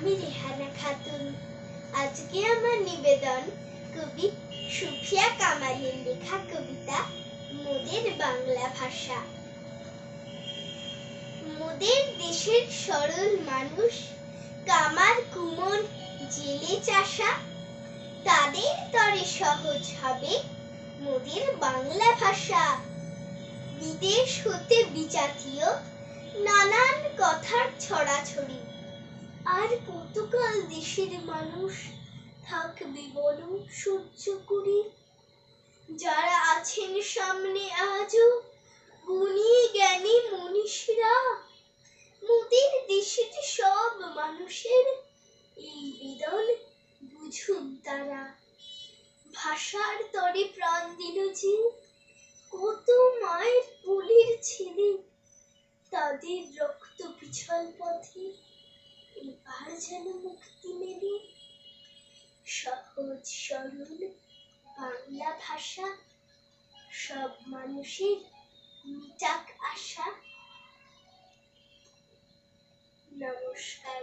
আমি রেহানা খাতুন। আজকে আমার নিবেদন কবি সুফিয়া কামালের লেখা কবিতা মোদের বাংলা ভাষা। মোদের দেশের সরল মানুষ, কামার কুমোর জেলে চাষা, তাদের তরে সহজ হবে মোদের বাংলা ভাষা। বিদেশ হতে বিজাতীয় নানান কথার ছড়াছড়ি, আর কতকাল দেশের মানুষ থাকবে বলো সহ্য করি। যারা আছেন সামনে আজও গুণী জ্ঞানী মনীষীরা, মোদের দেশের সব মানুষের এই বেদন বুঝুন তারা। ভাষার তরে প্রাণ দিল যে কত মায়ের কোলের ছেলে, তাদের রক্ত পিছল পথে এবার যেন মুক্তি মেলে। সহজ সরল বাংলা ভাষা, সব মানুষের মিটাক আশা। নমস্কার।